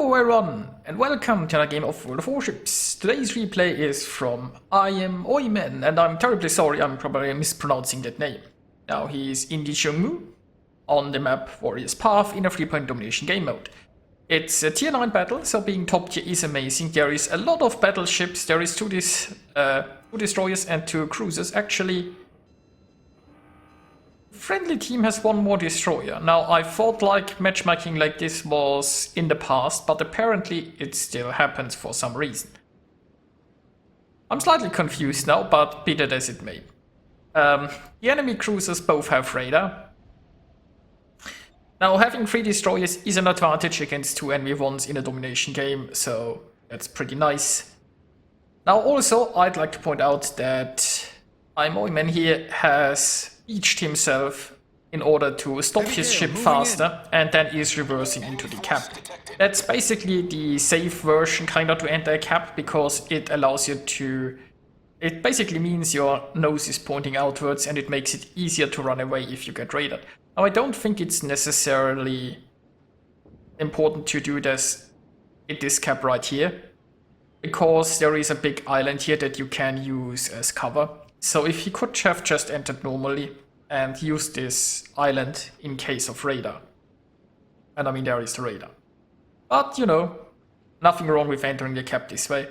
Hello everyone, and welcome to another game of World of Warships. Today's replay is from IamOiman, and I'm terribly sorry, I'm probably mispronouncing that name. Now he's in the Chung Mu on the map Warrior's Path in a 3-point domination game mode. It's a tier 9 battle, so being top tier is amazing. There is a lot of battleships, there is two destroyers and 2 cruisers. Actually, friendly team has 1 more destroyer. Now, I thought like matchmaking like this was in the past, but apparently it still happens for some reason. I'm slightly confused now, but be that as it may. The enemy cruisers both have radar. Now, having 3 destroyers is an advantage against 2 enemy ones in a domination game, so that's pretty nice. Now, also, I'd like to point out that IamOiman here has beached himself in order to stop his ship faster, and then is reversing into the cap. That's basically the safe version kinda to enter a cap, because it allows you to... It basically means your nose is pointing outwards and it makes it easier to run away if you get raided. Now, I don't think it's necessarily important to do this in this cap right here, because there is a big island here that you can use as cover. So if he could have just entered normally and used this island in case of radar. And I mean, there is the radar. But, you know, nothing wrong with entering the cap this way.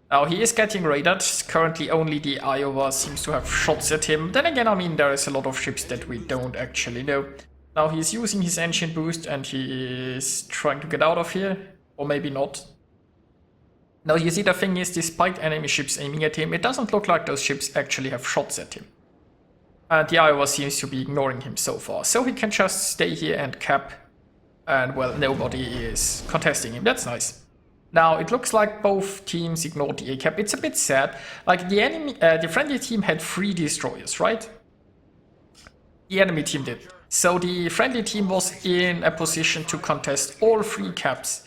Now, he is getting radared. Currently, only the Iowa seems to have shots at him. Then again, I mean, there is a lot of ships that we don't actually know. Now, he's using his engine boost and he is trying to get out of here. Or maybe not. Now, you see, the thing is, despite enemy ships aiming at him, it doesn't look like those ships actually have shots at him. And the Iowa seems to be ignoring him so far. So he can just stay here and cap. And, well, nobody is contesting him. That's nice. Now, it looks like both teams ignored the A cap. It's a bit sad. Like, the friendly team had 3 destroyers, right? The enemy team did. So the friendly team was in a position to contest all 3 caps.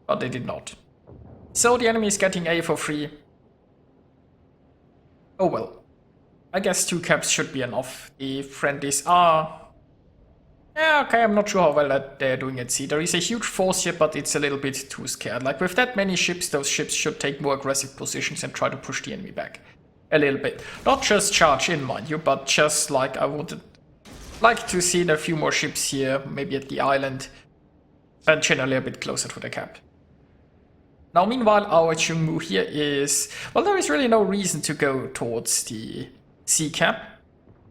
But they did not. So the enemy is getting A for free. Oh well. I guess 2 caps should be enough. The friendlies are... Yeah, okay, I'm not sure how well that they're doing at sea. There is a huge force here, but it's a little bit too scared. Like, with that many ships, those ships should take more aggressive positions and try to push the enemy back. A little bit. Not just charge in, mind you, but just like I would like to see a few more ships here, maybe at the island, and generally a bit closer to the cap. Now, meanwhile, our Chung Mu here is... Well, there is really no reason to go towards the sea cap,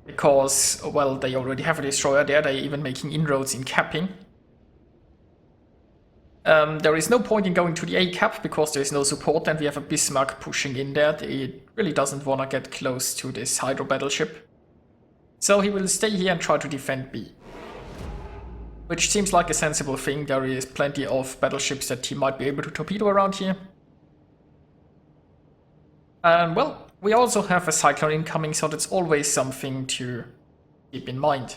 because, well, they already have a destroyer there, they're even making inroads in capping. There is no point in going to the A cap, because there is no support, and we have a Bismarck pushing in there. It really doesn't want to get close to this hydro battleship. So he will stay here and try to defend B. Which seems like a sensible thing. There is plenty of battleships that he might be able to torpedo around here. And, well, we also have a Cyclone incoming, so that's always something to keep in mind.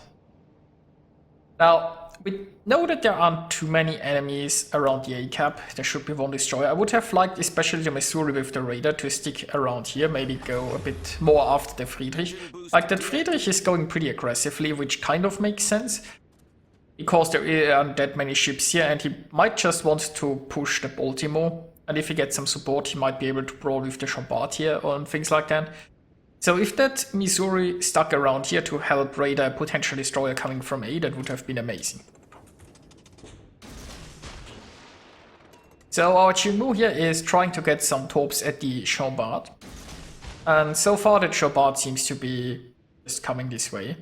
Now, we know that there aren't too many enemies around the A cap. There should be 1 destroyer. I would have liked, especially the Missouri with the radar, to stick around here, maybe go a bit more after the Friedrich. Like, that Friedrich is going pretty aggressively, which kind of makes sense, because there aren't that many ships here, and he might just want to push the Baltimore. And if he gets some support, he might be able to brawl with the Chambard here and things like that. So if that Missouri stuck around here to help raid a potential destroyer coming from A, that would have been amazing. So our Chung Mu here is trying to get some Torps at the Chambard. And so far the Chambard seems to be just coming this way.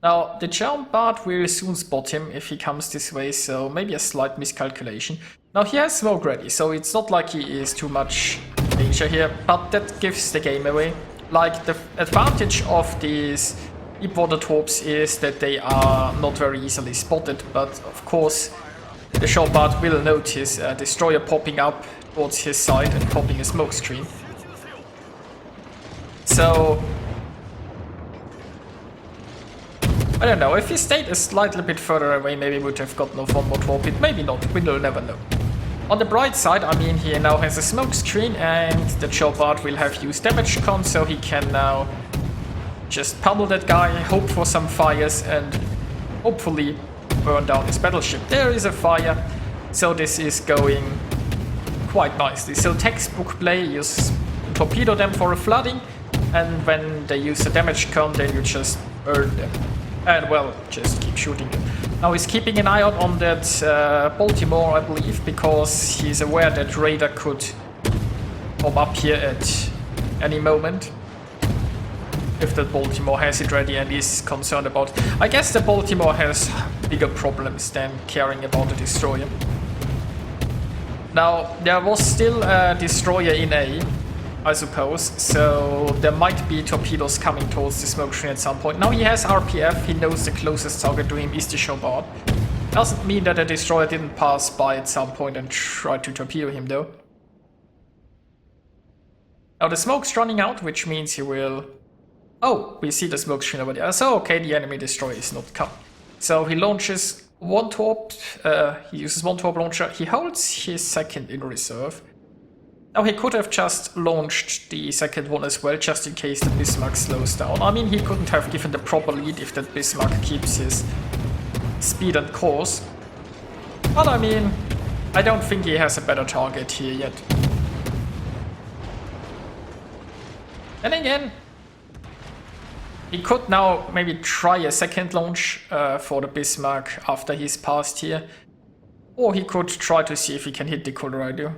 Now, the Chambard will soon spot him if he comes this way, so maybe a slight miscalculation. Now, he has smoke ready, so it's not like he is too much danger here, but that gives the game away. Like, the advantage of these deep-water Torps is that they are not very easily spotted, but of course, the Chambard will notice a destroyer popping up towards his side and popping a smoke screen. So... I don't know, if he stayed a slightly bit further away, maybe we would have gotten off 1 more torpedo. Maybe not, we will never know. On the bright side, I mean, he now has a smoke screen, and the Chambard will have used damage con, so he can now just pummel that guy, hope for some fires, and hopefully burn down his battleship. There is a fire. So this is going quite nicely. So textbook play, you torpedo them for a flooding, and when they use the damage con, then you just burn them. And well, just keep shooting them. Now he's keeping an eye out on that Baltimore, I believe, because he's aware that Raider could pop up here at any moment. If the Baltimore has it ready and is concerned about it. I guess the Baltimore has bigger problems than caring about the destroyer. Now, there was still a destroyer in A, I suppose, so there might be torpedoes coming towards the smoke screen at some point. Now he has RPF, he knows the closest target to him is the Chopard. Doesn't mean that the destroyer didn't pass by at some point and try to torpedo him though. Now the smoke's running out, which means he will... Oh, we see the smoke screen over there. So okay, the enemy destroyer is not coming. So he launches one Torp, he uses one Torp launcher, he holds his second in reserve. Now he could have just launched the second one as well, just in case the Bismarck slows down. I mean, he couldn't have given the proper lead if that Bismarck keeps his speed and course. But I mean, I don't think he has a better target here yet. And again, he could now maybe try a second launch for the Bismarck after he's passed here. Or he could try to see if he can hit the Colorado.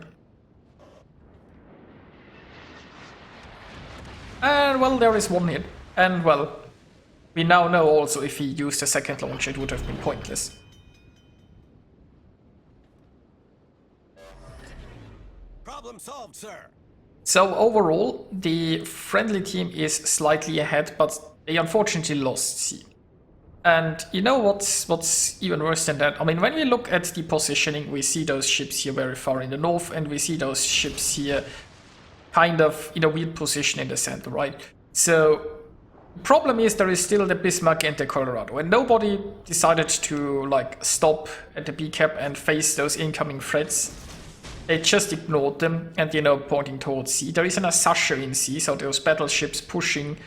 And well, there is one hit. And well, we now know also if he used a second launch it would have been pointless. Problem solved, sir. So overall, the friendly team is slightly ahead, but they unfortunately lost C. And you know what's even worse than that? I mean, when we look at the positioning, we see those ships here very far in the north, and we see those ships here kind of in a weird position in the center, right? So the problem is there is still the Bismarck and the Colorado, and nobody decided to like stop at the B cap and face those incoming threats. They just ignored them and, you know, pointing towards C. There is an Asasha in C, so those battleships pushing.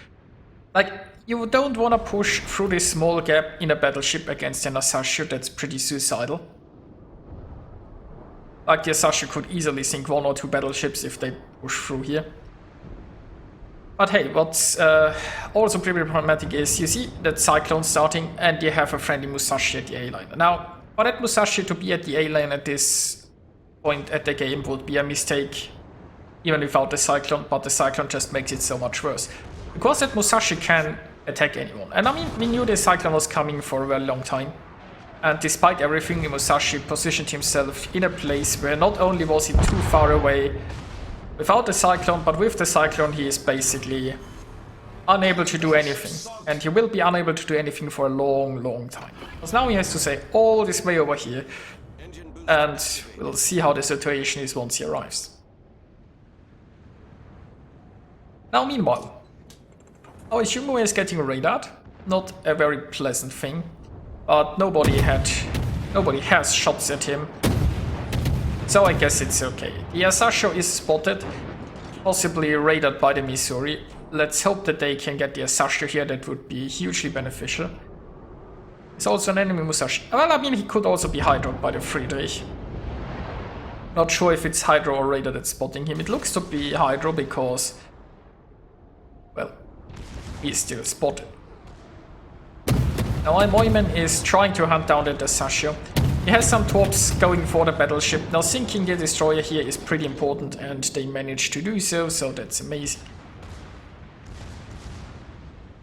Like, you don't want to push through this small gap in a battleship against an Asasha, that's pretty suicidal. Like, the Asasha could easily sink one or two battleships if they push through here. But hey, what's also pretty problematic is, you see that Cyclone starting and you have a friendly Musashi at the A line. Now, for that Musashi to be at the A line at this point at the game would be a mistake, even without the Cyclone, but the Cyclone just makes it so much worse. Because that Musashi can attack anyone. And I mean, we knew the Cyclone was coming for a very long time. And despite everything, Musashi positioned himself in a place where not only was he too far away without the Cyclone, but with the Cyclone he is basically unable to do anything. And he will be unable to do anything for a long, long time. Because now he has to say all this way over here. And we'll see how the situation is once he arrives. Now meanwhile, our Chung Mu is getting radared. Not a very pleasant thing. But nobody has shots at him. So I guess it's okay. The Asasho is spotted, possibly raided by the Missouri. Let's hope that they can get the Asasho here, that would be hugely beneficial. It's also an enemy Musashi. Well, I mean, he could also be hydroed by the Friedrich. Not sure if it's Hydro or Raider that's spotting him. It looks to be Hydro because, well, he's still spotted. Now IamOiman is trying to hunt down that Asasho. He has some Torps going for the battleship. Now sinking the destroyer here is pretty important and they managed to do so, so that's amazing.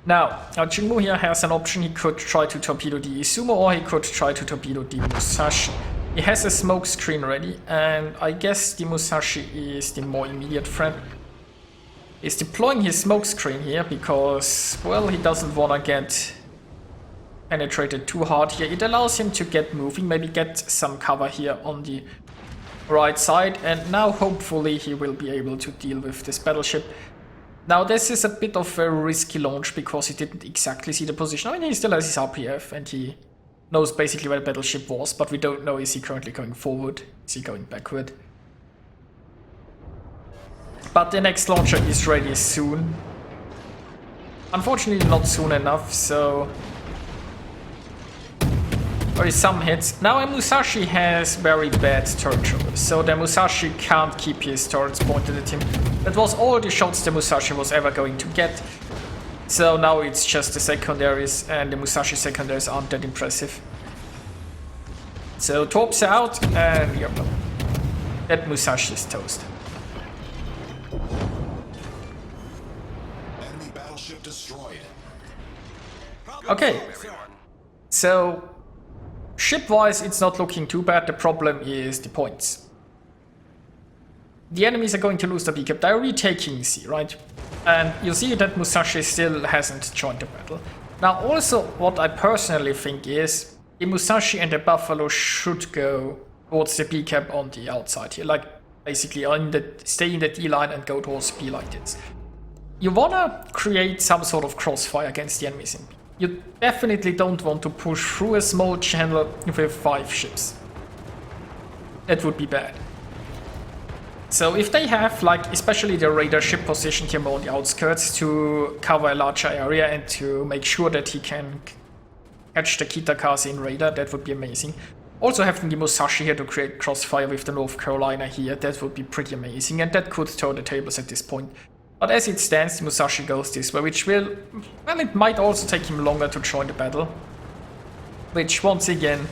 Now, Chung Mu here has an option. He could try to torpedo the Izumo or he could try to torpedo the Musashi. He has a smoke screen ready and I guess the Musashi is the more immediate threat. He's deploying his smoke screen here because, well, he doesn't want to get penetrated too hard here. It allows him to get moving, maybe get some cover here on the right side, and now hopefully he will be able to deal with this battleship. Now this is a bit of a risky launch because he didn't exactly see the position. I mean, he still has his RPF and he knows basically where the battleship was, but we don't know, is he currently going forward, is he going backward. But the next launcher is ready soon. Unfortunately not soon enough, so There is some hits. Now a Musashi has very bad turret troopers, so the Musashi can't keep his turrets pointed at him. That was all the shots the Musashi was ever going to get. So now it's just the secondaries, and the Musashi secondaries aren't that impressive. So Torps out, and yep, that Musashi is toast. Enemy battleship destroyed. Okay, so ship-wise it's not looking too bad, the problem is the points. The enemies are going to lose the B-cap, they're retaking C, right? And you see that Musashi still hasn't joined the battle. Now also what I personally think is, the Musashi and the Buffalo should go towards the B-cap on the outside here, like basically stay in the D line and go towards B like this. You wanna create some sort of crossfire against the enemies in B. You definitely don't want to push through a small channel with 5 ships. That would be bad. So if they have, like, especially the radar ship positioned here more on the outskirts to cover a larger area and to make sure that he can catch the Kitakaze in radar, that would be amazing. Also having the Musashi here to create crossfire with the North Carolina here, that would be pretty amazing, and that could turn the tables at this point. But as it stands, the Musashi goes this way, which will, well, it might also take him longer to join the battle. Which, once again,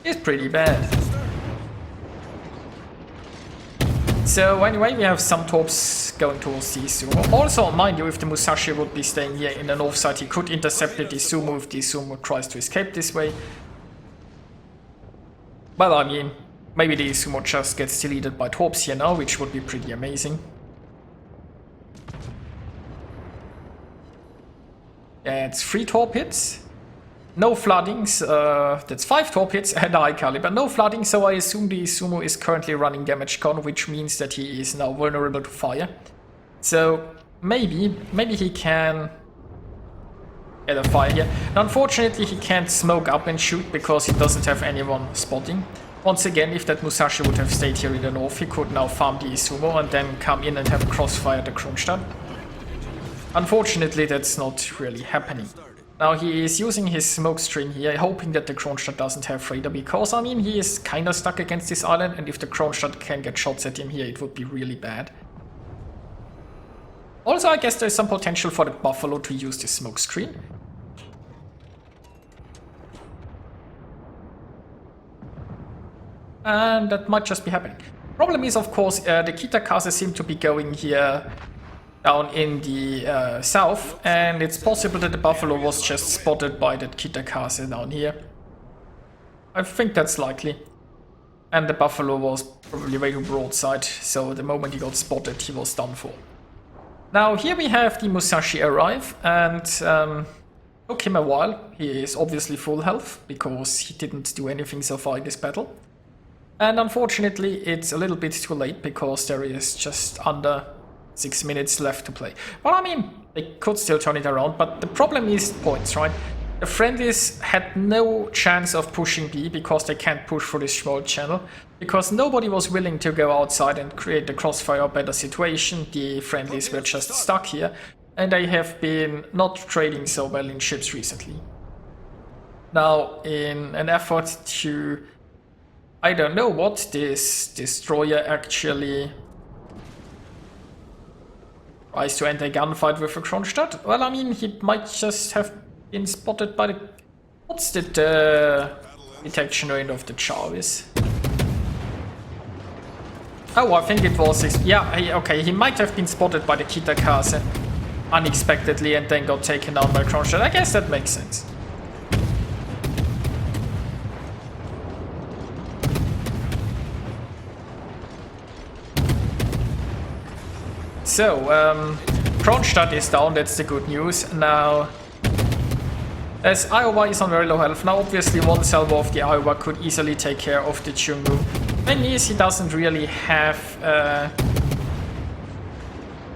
is pretty bad. So anyway, we have some Torps going towards the Izumo. Also, mind you, if the Musashi would be staying here in the north side, he could intercept the Izumo if the Izumo tries to escape this way. Well, I mean, maybe the Izumo just gets deleted by Torps here now, which would be pretty amazing. That's 3 Torp hits. No floodings, that's 5 Torp hits and a high caliber. No flooding, so I assume the Izumo is currently running damage con, which means that he is now vulnerable to fire. So maybe he can get a fire here. Now, unfortunately, he can't smoke up and shoot because he doesn't have anyone spotting. Once again, if that Musashi would have stayed here in the north, he could now farm the Izumo and then come in and have a crossfire at the Kronstadt. Unfortunately, that's not really happening. Now he is using his smoke screen here, hoping that the Kronstadt doesn't have radar, because I mean he is kinda stuck against this island, and if the Kronstadt can get shots at him here, it would be really bad. Also, I guess there's some potential for the Buffalo to use this smoke screen. And that might just be happening. Problem is, of course, the Kitakaze seem to be going here down in the south, and it's possible that the Buffalo was just spotted by that Kitakaze down here. I think that's likely. And the Buffalo was probably way too broadside, so the moment he got spotted, he was done for. Now here we have the Musashi arrive, and took him a while. He is obviously full health, because he didn't do anything so far in this battle. And unfortunately, it's a little bit too late, because there is just under 6 minutes left to play. Well, I mean, they could still turn it around, but the problem is points, right? The friendlies had no chance of pushing B because they can't push through this small channel, because nobody was willing to go outside and create the crossfire better situation. The friendlies were just stuck here, and they have been not trading so well in ships recently. Now, in an effort to, I don't know what this destroyer actually tries to enter a gunfight with a Kronstadt. Well, I mean, he might just have been spotted by the... What's the detection rate of the Jarvis? Oh, I think it was... Yeah, okay, he might have been spotted by the Kitakaze unexpectedly and then got taken down by Kronstadt. I guess that makes sense. So, Kronstadt is down, that's the good news. Now, as Iowa is on very low health, now obviously one salvo of the Iowa could easily take care of the Chung Mu. Thing is, he doesn't really have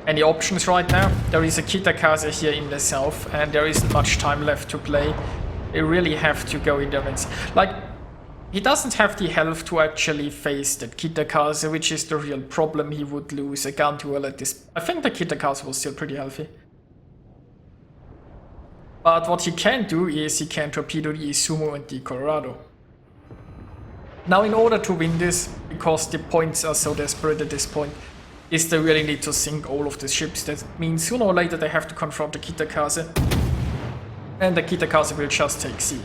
any options right now. There is a Kitakaze here in the south, and there isn't much time left to play. They really have to go in there and... Like, he doesn't have the health to actually face that Kitakaze, which is the real problem. He would lose a gun duel at this... I think the Kitakaze was still pretty healthy. But what he can do is he can torpedo the Izumo and the Colorado. Now, in order to win this, because the points are so desperate at this point, is they really need to sink all of the ships. That means sooner or later they have to confront the Kitakaze. And the Kitakaze will just take C.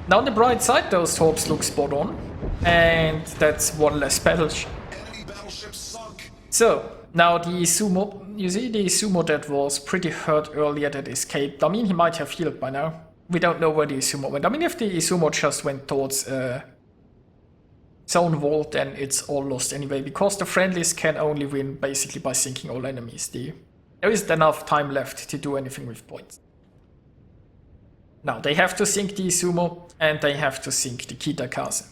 Now on the bright side, those Torps look spot on. And that's one less battle. So, now the Sumo, you see the Sumo that was pretty hurt earlier that escaped. I mean, he might have healed by now. We don't know where the Sumo went. I mean, if the Sumo just went towards zone wall, then it's all lost anyway, because the friendlies can only win basically by sinking all enemies. There isn't enough time left to do anything with points. Now, they have to sink the Sumo, and they have to sink the Kitakaze.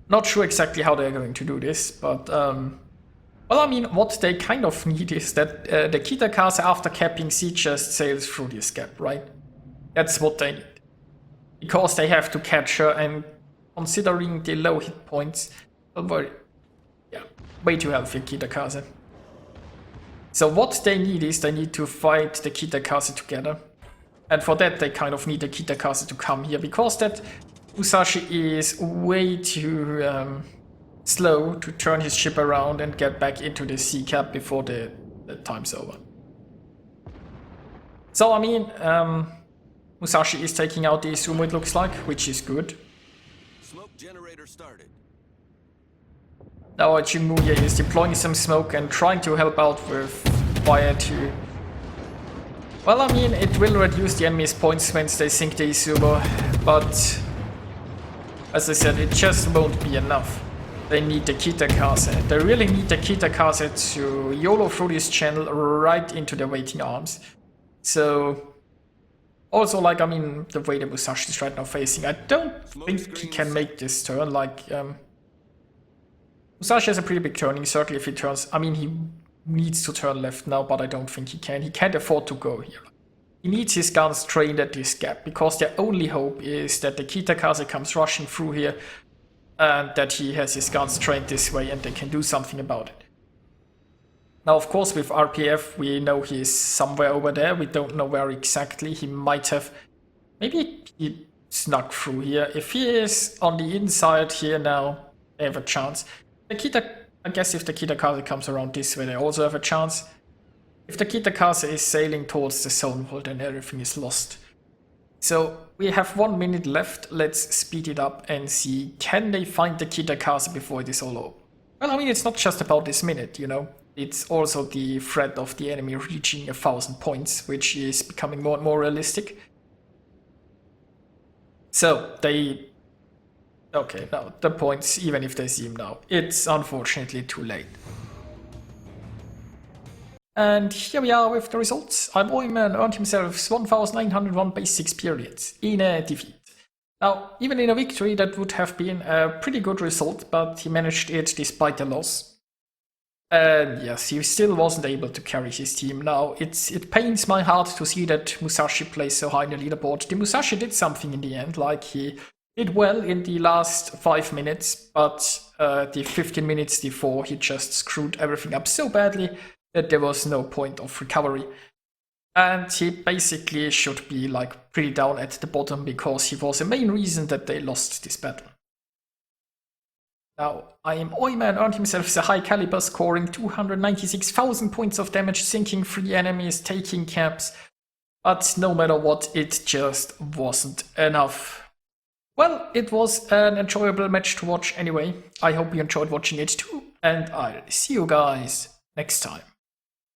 Not sure exactly how they're going to do this, but well, I mean, what they kind of need is that the Kitakaze, after capping C, just sails through this gap, right? That's what they need. Because they have to catch her, and considering the low hit points, well, yeah, way too healthy Kitakaze. So what they need is they need to fight the Kitakaze together. And for that they kind of need the Kitakaze to come here, because that Musashi is way too slow to turn his ship around and get back into the sea cap before the time's over. So I mean, Musashi is taking out the Sumo, it looks like, which is good. Smoke generator started. Now Chung Mu here is deploying some smoke and trying to help out with fire to... Well, I mean, it will reduce the enemy's points once they sink the Sumo, but as I said, it just won't be enough. They need the Kitakaze. They really need the Kitakaze to YOLO through this channel right into the waiting arms. So, also, like, I mean, the way the Musashi is right now facing, I don't think he can make this turn. Like, Musashi has a pretty big turning circle if he turns. I mean, he needs to turn left now, but I don't think he can. He can't afford to go here. He needs his guns trained at this gap, because their only hope is that the Kitakaze comes rushing through here, and that he has his guns trained this way and they can do something about it. Now, of course, with RPF, we know he's somewhere over there. We don't know where exactly. He might have... Maybe he snuck through here. If he is on the inside here now, they have a chance. I guess if the Kitakaze comes around this way, they also have a chance. If the Kitakaze is sailing towards the zone wall, then everything is lost. So we have 1 minute left. Let's speed it up and see, can they find the Kitakaze before it is all over? Well, I mean, it's not just about this minute, you know. It's also the threat of the enemy reaching 1,000 points, which is becoming more and more realistic. So they... Okay, now the points, even if they see him now, it's unfortunately too late. And here we are with the results. IamOiman earned himself 1,901 base experience in a defeat. Now, even in a victory, that would have been a pretty good result, but he managed it despite the loss. And yes, he still wasn't able to carry his team. Now, it pains my heart to see that Musashi plays so high in the leaderboard. The Musashi did something in the end, like he did well in the last 5 minutes, but the 15 minutes before he just screwed everything up so badly that there was no point of recovery. And he basically should be like pretty down at the bottom, because he was the main reason that they lost this battle. Now, IamOiman earned himself a high caliber, scoring 296,000 points of damage, sinking 3 enemies, taking caps, but no matter what, it just wasn't enough. Well, it was an enjoyable match to watch anyway. I hope you enjoyed watching it too, and I'll see you guys next time.